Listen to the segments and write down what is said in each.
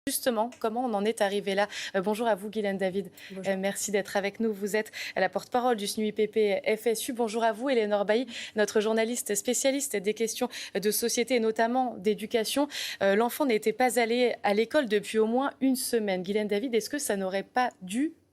Justement, comment on en est arrivé là? Bonjour à vous, Guylaine David. Merci d'être avec nous. Vous êêtre la porte-parole du SNUIPP FSU. Bonjour à vous, Éléonore Bailly, notre journaliste spécialiste des questions de société et notamment d'éducation. L'enfant n'était pas allé à l'école depuis au moins une semaine. Guylaine David, est-ce que ça n'aurait pas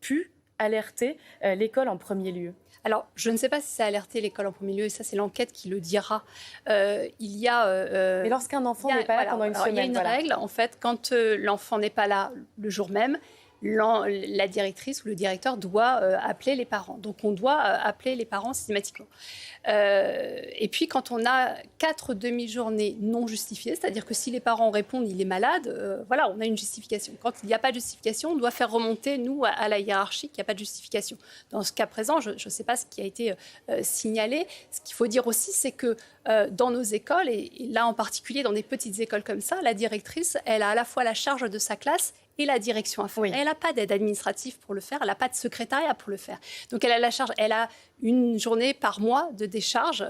pu alerter l'école en premier lieu? Alors, je ne sais pas si ça a alerté l'école en premier lieu, et ça, c'est l'enquête qui le dira. Mais lorsqu'un enfant n'est pas là pendant une semaine, il y a une règle, en fait, quand l'enfant n'est pas là le jour même, la directrice ou le directeur doit appeler les parents. Donc, on doit appeler les parents systématiquement. Et puis, quand on a 4 demi-journées non justifiées, c'est-à-dire que si les parents répondent il est malade, voilà, on a une justification. Quand il n'y a pas de justification, on doit faire remonter, nous, à la hiérarchie qu'il n'y a pas de justification. Dans ce cas présent, je ne sais pas ce qui a été signalé. Ce qu'il faut dire aussi, c'est que dans nos écoles, et là en particulier dans des petites écoles comme ça, la directrice, elle a à la fois la charge de sa classe et la direction à faire. Oui. Elle n'a pas d'aide administrative pour le faire, elle n'a pas de secrétariat pour le faire. Donc elle a la charge, elle a une journée par mois de décharge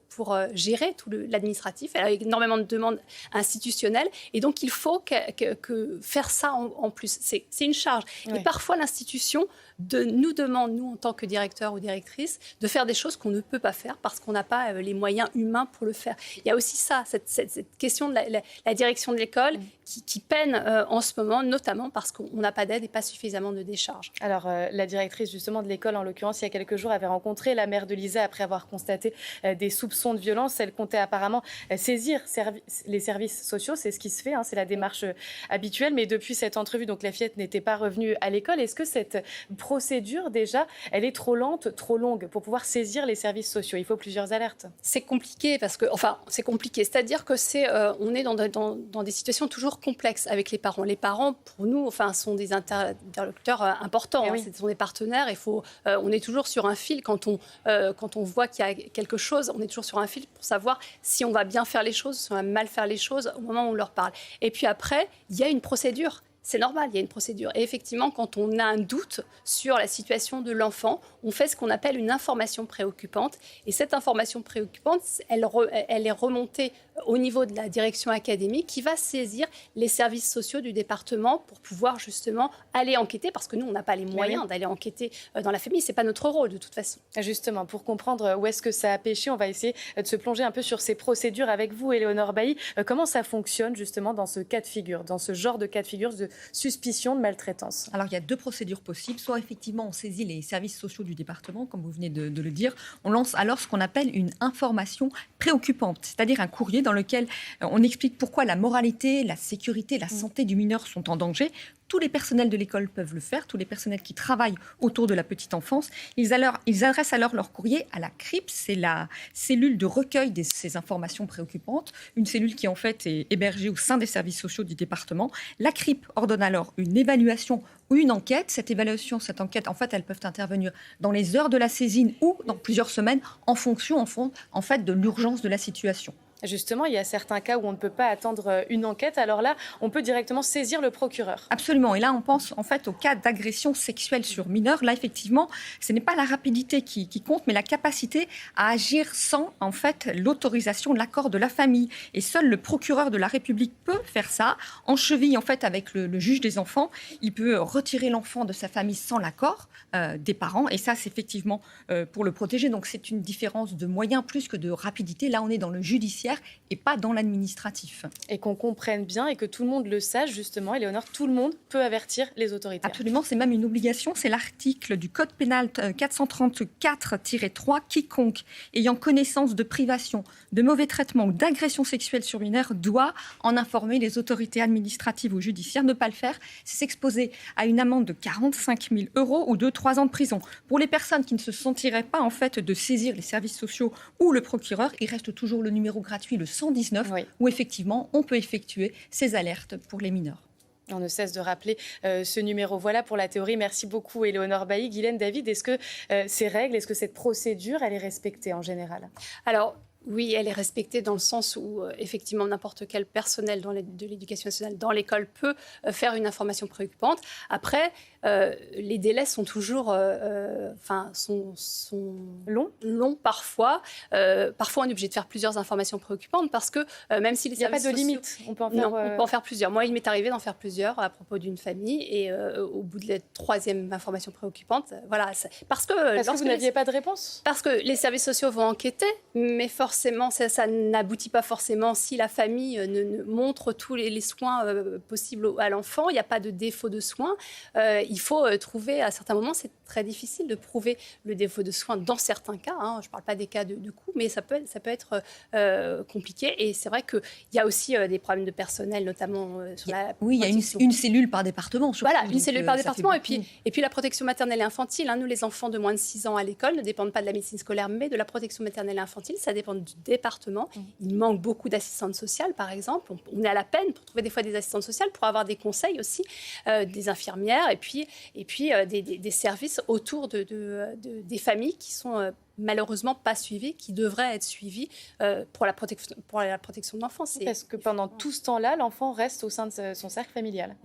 pour gérer tout l'administratif. Elle a énormément de demandes institutionnelles et donc il faut que faire ça en plus. C'est une charge. Oui. Et parfois l'institution nous demande, nous en tant que directeur ou directrice, de faire des choses qu'on ne peut pas faire parce qu'on n'a pas les moyens humains pour le faire. Il y a aussi ça, cette question de la direction de l'école qui peine en ce moment, notamment parce qu'on n'a pas d'aide et pas suffisamment de décharge. Alors, la directrice justement de l'école, en l'occurrence, il y a quelques jours, avait rencontré la mère de Lisa après avoir constaté des soupçons de violence. Elle comptait apparemment saisir les services sociaux. C'est ce qui se fait, hein, c'est la démarche habituelle. Mais depuis cette entrevue, donc la fillette n'était pas revenue à l'école. Est-ce que cette procédure, déjà, elle est trop lente, trop longue pour pouvoir saisir les services sociaux? Il faut plusieurs alertes. C'est compliqué parce que, c'est compliqué. C'est-à-dire que on est dans des situations toujours complexes avec les parents. Les parents, pour nous, sont des interlocuteurs importants. Oui. Ce sont des partenaires. On est toujours sur un fil quand on voit qu'il y a quelque chose. On est toujours sur un fil pour savoir si on va bien faire les choses, si on va mal faire les choses au moment où on leur parle. Et puis après, il y a une procédure. C'est normal, il y a une procédure. Et effectivement, quand on a un doute sur la situation de l'enfant, on fait ce qu'on appelle une information préoccupante. Et cette information préoccupante, elle est remontée au niveau de la direction académique qui va saisir les services sociaux du département pour pouvoir justement aller enquêter, parce que nous, on n'a pas les moyens d'aller enquêter dans la famille. Ce n'est pas notre rôle de toute façon. Justement, pour comprendre où est-ce que ça a péché, on va essayer de se plonger un peu sur ces procédures avec vous, Éléonore Bailly. Comment ça fonctionne justement dans ce cas de figure, dans ce genre de cas de figure de suspicion de maltraitance? Alors, il y a 2 procédures possibles. Soit, effectivement, on saisit les services sociaux du département, comme vous venez de le dire. On lance alors ce qu'on appelle une information préoccupante, c'est-à-dire un courrier dans lequel on explique pourquoi la moralité, la sécurité, la santé du mineur sont en danger. Tous les personnels de l'école peuvent le faire, tous les personnels qui travaillent autour de la petite enfance. Ils adressent alors leur courrier à la CRIP, c'est la cellule de recueil de ces informations préoccupantes, une cellule qui en fait est hébergée au sein des services sociaux du département. La CRIP ordonne alors une évaluation ou une enquête. Cette enquête, en fait, elles peuvent intervenir dans les heures de la saisine ou dans plusieurs semaines en fonction, en fait, de l'urgence de la situation. Justement, il y a certains cas où on ne peut pas attendre une enquête. Alors là, on peut directement saisir le procureur. Absolument. Et là, on pense en fait au cas d'agression sexuelle sur mineur. Là, effectivement, ce n'est pas la rapidité qui compte, mais la capacité à agir sans en fait l'autorisation, l'accord de la famille. Et seul le procureur de la République peut faire ça. En cheville, en fait, avec le juge des enfants, il peut retirer l'enfant de sa famille sans l'accord des parents. Et ça, c'est effectivement pour le protéger. Donc, c'est une différence de moyens plus que de rapidité. Là, on est dans le judiciaire et pas dans l'administratif. Et qu'on comprenne bien et que tout le monde le sache, justement, Éléonore, tout le monde peut avertir les autorités. Absolument, c'est même une obligation. C'est l'article du Code pénal 434-3. Quiconque ayant connaissance de privation, de mauvais traitement ou d'agression sexuelle sur mineur doit en informer les autorités administratives ou judiciaires. Ne pas le faire, c'est s'exposer à une amende de 45 000 € ou de 3 ans de prison. Pour les personnes qui ne se sentiraient pas en fait de saisir les services sociaux ou le procureur, il reste toujours le numéro gratuit, le 119, où effectivement on peut effectuer ces alertes pour les mineurs. On ne cesse de rappeler ce numéro. Voilà pour la théorie. Merci beaucoup, Éléonore Bailly. Guylaine David, est-ce que ces règles, est-ce que cette procédure, elle est respectée en général? Alors, oui, elle est respectée dans le sens où, effectivement, n'importe quel personnel de l'éducation nationale dans l'école peut faire une information préoccupante. Après, les délais sont toujours sont longs parfois. Parfois, on est obligé de faire plusieurs informations préoccupantes parce que même si les services sociaux... Il n'y a pas de limite, on peut en faire... Non, on peut en faire plusieurs. Moi, il m'est arrivé d'en faire plusieurs à propos d'une famille et au bout de la troisième information préoccupante, voilà. Parce que vous n'aviez pas de réponse? Parce que les services sociaux vont enquêter, mais forcément, ça n'aboutit pas forcément si la famille ne montre tous les soins possibles à l'enfant. Il n'y a pas de défaut de soins. Il faut trouver, à certains moments, c'est très difficile de prouver le défaut de soins dans certains cas. Hein. Je ne parle pas des cas de coût, mais ça peut être compliqué. Et c'est vrai qu'il y a aussi des problèmes de personnel, notamment sur la... Oui, il y a une cellule par département. Surtout, voilà, une cellule par département. Et puis la protection maternelle et infantile. Hein. Nous, les enfants de moins de 6 ans à l'école ne dépendent pas de la médecine scolaire, mais de la protection maternelle et infantile. Ça dépend du département. Il manque beaucoup d'assistantes sociales, par exemple. On est à la peine pour trouver des fois des assistantes sociales, pour avoir des conseils aussi, des infirmières, et puis des services autour des familles qui sont malheureusement pas suivies, qui devraient être suivies pour la protection de l'enfance. Parce que pendant tout ce temps-là, l'enfant reste au sein de son cercle familial.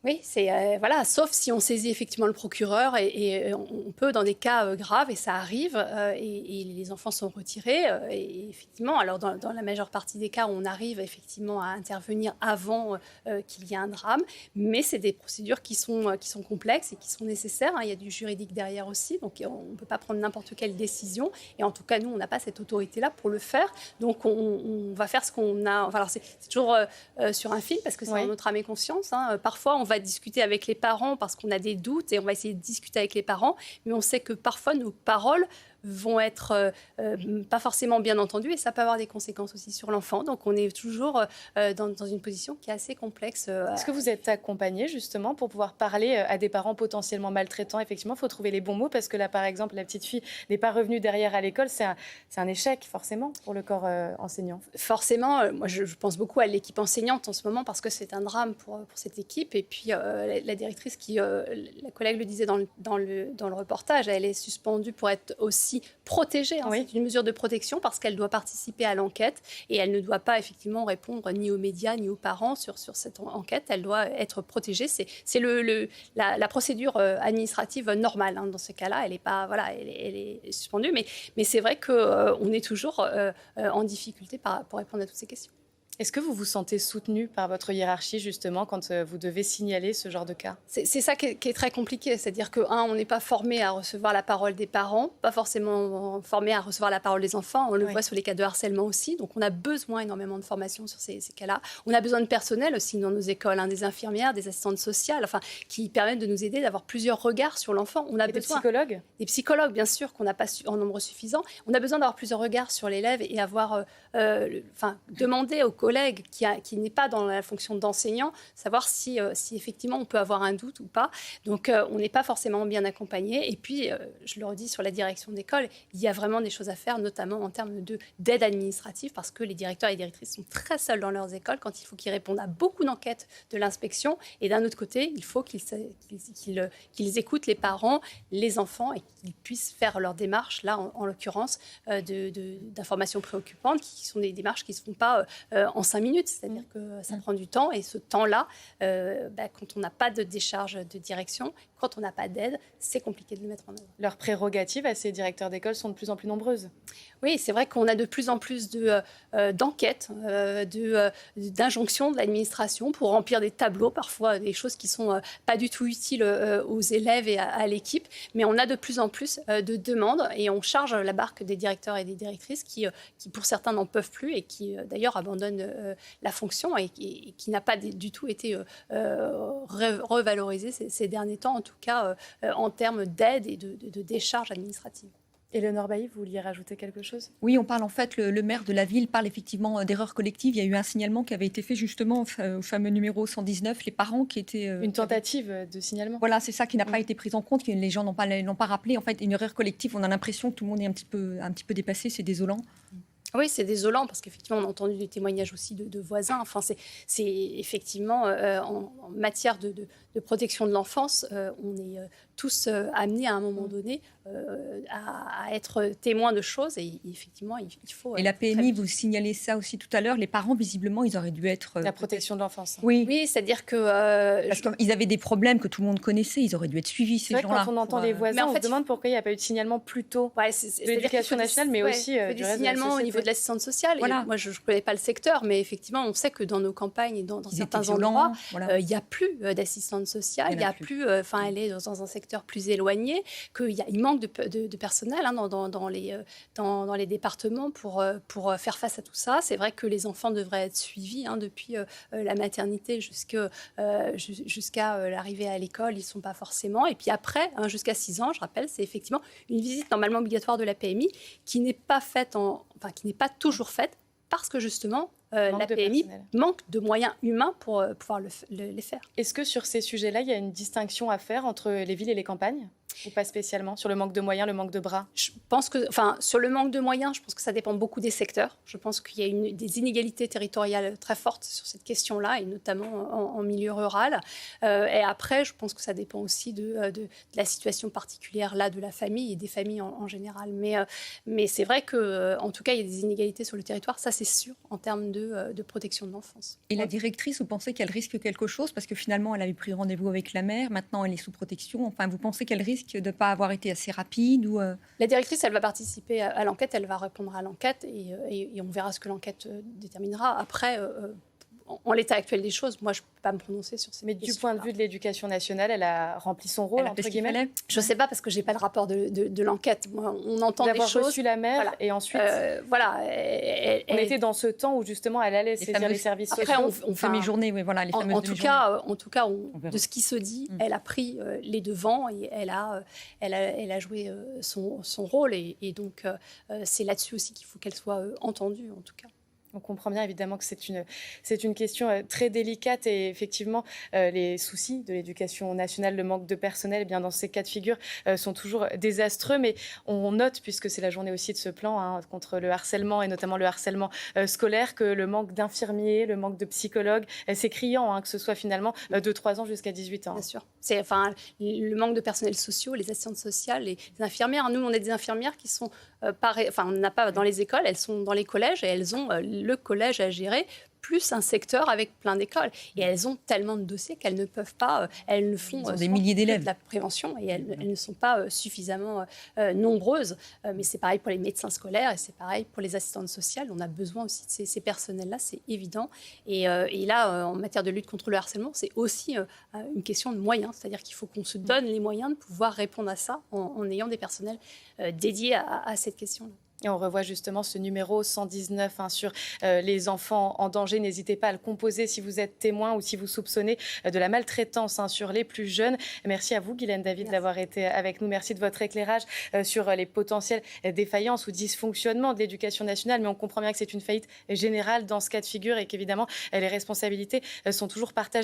Oui, c'est voilà, sauf si on saisit effectivement le procureur et on peut dans des cas graves, et ça arrive, et les enfants sont retirés. Et effectivement, alors dans la majeure partie des cas, on arrive effectivement à intervenir avant qu'il y ait un drame, mais c'est des procédures qui sont complexes et qui sont nécessaires. Hein. Il y a du juridique derrière aussi, donc on ne peut pas prendre n'importe quelle décision. Et en tout cas, nous, on n'a pas cette autorité-là pour le faire. Donc on va faire ce qu'on a. Enfin, alors c'est toujours sur un fil parce que c'est en notre âme et conscience. Hein. Parfois, on va discuter avec les parents parce qu'on a des doutes et on va essayer de discuter avec les parents, mais on sait que parfois nos paroles vont être pas forcément bien entendues et ça peut avoir des conséquences aussi sur l'enfant. Donc on est toujours dans une position qui est assez complexe. Est-ce que vous êtes accompagné justement pour pouvoir parler à des parents potentiellement maltraitants? Effectivement, il faut trouver les bons mots parce que là, par exemple, la petite fille n'est pas revenue derrière à l'école. C'est un échec forcément pour le corps enseignant. Forcément, moi je pense beaucoup à l'équipe enseignante en ce moment parce que c'est un drame pour cette équipe. Et puis la directrice la collègue le disait dans le reportage, elle est suspendue pour être aussi protégée. Hein. C'est une mesure de protection parce qu'elle doit participer à l'enquête et elle ne doit pas effectivement répondre ni aux médias ni aux parents sur cette enquête. Elle doit être protégée. C'est la procédure administrative normale. Hein. Dans ce cas-là, elle est suspendue. Mais c'est vrai qu'on est toujours en difficulté pour répondre à toutes ces questions. Est-ce que vous vous sentez soutenu par votre hiérarchie, justement, quand vous devez signaler ce genre de cas? C'est ça qui est très compliqué. C'est-à-dire on n'est pas formé à recevoir la parole des parents, pas forcément formé à recevoir la parole des enfants. On le voit sur les cas de harcèlement aussi. Donc, on a besoin énormément de formation sur ces cas-là. On a besoin de personnel aussi dans nos écoles, hein, des infirmières, des assistantes sociales, qui permettent de nous aider, d'avoir plusieur regards sur l'enfant. On a besoin des psychologues? Des psychologues, bien sûr, qu'on n'a pas en nombre suffisant. On a besoin d'avoir plusieurs regards sur l'élève et demander aux collègues qui n'est pas dans la fonction d'enseignant, savoir si effectivement on peut avoir un doute ou pas. Donc on n'est pas forcément bien accompagné. Et puis, je le redis, sur la direction d'école, il y a vraiment des choses à faire, notamment en termes d'aide administrative, parce que les directeurs et directrices sont très seuls dans leurs écoles quand il faut qu'ils répondent à beaucoup d'enquêtes de l'inspection. Et d'un autre côté, il faut qu'ils écoutent les parents, les enfants, et qu'ils puissent faire leurs démarches, là en l'occurrence, d'informations préoccupantes, qui sont des démarches qui ne se font pas en 5 minutes, c'est-à-dire que ça prend du temps, et ce temps-là, quand on n'a pas de décharge de direction, quand on n'a pas d'aide, c'est compliqué de le mettre en œuvre. Leurs prérogatives à ces directeurs d'école sont de plus en plus nombreuses. Oui, c'est vrai qu'on a de plus en plus d'enquêtes, d'injonctions de l'administration pour remplir des tableaux, parfois des choses qui ne sont pas du tout utiles aux élèves et à l'équipe, mais on a de plus en plus de demandes et on charge la barque des directeurs et des directrices qui pour certains, n'en peuvent plus et qui, d'ailleurs, abandonnent la fonction et qui n'a pas du tout été revalorisée ces derniers temps, en tout cas en termes d'aide et de décharge administrative. Éléonore Bailly, vous vouliez rajouter quelque chose? Oui, on parle en fait, le maire de la ville parle effectivement d'erreurs collectives. Il y a eu un signalement qui avait été fait justement au fameux numéro 119, les parents qui étaient... Une tentative de signalement. Voilà, c'est ça qui n'a pas été pris en compte, que les gens n'ont pas rappelé. En fait, une erreur collective, on a l'impression que tout le monde est un petit peu dépassé, c'est désolant. Oui, c'est désolant parce qu'effectivement, on a entendu des témoignages aussi de voisins. Enfin, c'est effectivement, en matière de protection de l'enfance, on est tous amenés à un moment donné à être témoins de choses et effectivement, il faut... Et la PMI, vous signalez ça aussi tout à l'heure, les parents, visiblement, ils auraient dû être... La protection de l'enfance. Oui, c'est-à-dire que... Parce qu'ils avaient des problèmes que tout le monde connaissait, ils auraient dû être suivis, ces gens-là. Quand on entend les voisins, on se demande pourquoi il n'y a pas eu de signalement plus tôt de l'éducation nationale, mais aussi du reste signalements au niveau de l'assistante sociale. Voilà. Et moi, je ne connais pas le secteur, mais effectivement, on sait que dans nos campagnes et dans certains endroits, il n'y a plus d'assistante sociale, il n'y a plus... elle est dans un secteur plus éloigné, qu'il manque de personnel dans les départements pour faire face à tout ça. C'est vrai que les enfants devraient être suivis depuis la maternité jusqu'à l'arrivée à l'école. Ils ne sont pas forcément. Et puis après, jusqu'à 6 ans, je rappelle, c'est effectivement une visite normalement obligatoire de la PMI qui n'est pas toujours faite parce que justement, la PMI manque de moyens humains pour pouvoir les faire. Est-ce que sur ces sujets-là, il y a une distinction à faire entre les villes et les campagnes ? Ou pas spécialement, sur le manque de moyens, le manque de bras? Je pense que, sur le manque de moyens, je pense que ça dépend beaucoup des secteurs. Je pense qu'il y a des inégalités territoriales très fortes sur cette question-là, et notamment en milieu rural. Et après, je pense que ça dépend aussi de la situation particulière là, de la famille et des familles en général. Mais c'est vrai qu'en tout cas, il y a des inégalités sur le territoire, ça c'est sûr, en termes de protection de l'enfance. Et la directrice, vous pensez qu'elle risque quelque chose? Parce que finalement, elle avait pris rendez-vous avec la mère, maintenant elle est sous protection. Enfin, vous pensez qu'elle risque de ne pas avoir été assez rapide ou La directrice, elle va participer à l'enquête, elle va répondre à l'enquête et on verra ce que l'enquête déterminera. Après, en l'état actuel des choses, moi, je ne peux pas me prononcer sur ces questions. Mais du point de vue de l'éducation nationale, elle a rempli son rôle, entre guillemets. Je ne sais pas parce que je n'ai pas le rapport de l'enquête. Moi, on entend des choses. Reçu la mère voilà. Et ensuite... on était dans ce temps où justement elle allait saisir les services sociaux. Après, on fait mes journées, oui, voilà, les fameuses en tout cas, de ce qui se dit, elle a pris les devants et elle a joué son rôle. Et donc, c'est là-dessus aussi qu'il faut qu'elle soit entendue, en tout cas. On comprend bien évidemment que c'est une question très délicate et effectivement les soucis de l'éducation nationale, le manque de personnel, eh bien dans ces cas de figure sont toujours désastreux. Mais on note, puisque c'est la journée aussi de ce plan contre le harcèlement et notamment le harcèlement scolaire, que le manque d'infirmiers, le manque de psychologues, c'est criant, que ce soit finalement de 3 ans jusqu'à 18 ans. Bien sûr. C'est le manque de personnel sociaux, les assistantes sociales, les infirmières. Nous, on est des infirmières qui sont on n'a pas dans les écoles, elles sont dans les collèges et elles ont le collège à gérer, plus un secteur avec plein d'écoles. Et elles ont tellement de dossiers qu'elles ne peuvent pas, elles ne font des milliers d'élèves de la prévention et elles ne sont pas suffisamment nombreuses. Mais c'est pareil pour les médecins scolaires et c'est pareil pour les assistantes sociales. On a besoin aussi de ces personnels-là, c'est évident. Et là, en matière de lutte contre le harcèlement, c'est aussi une question de moyens. C'est-à-dire qu'il faut qu'on se donne les moyens de pouvoir répondre à ça en ayant des personnels dédiés à cette question-là. Et on revoit justement ce numéro 119 sur les enfants en danger. N'hésitez pas à le composer si vous êtes témoin ou si vous soupçonnez de la maltraitance sur les plus jeunes. Merci à vous, Guylaine David, d'avoir été avec nous. Merci de votre éclairage sur les potentielles défaillances ou dysfonctionnements de l'éducation nationale. Mais on comprend bien que c'est une faillite générale dans ce cas de figure et qu'évidemment, les responsabilités sont toujours partagées.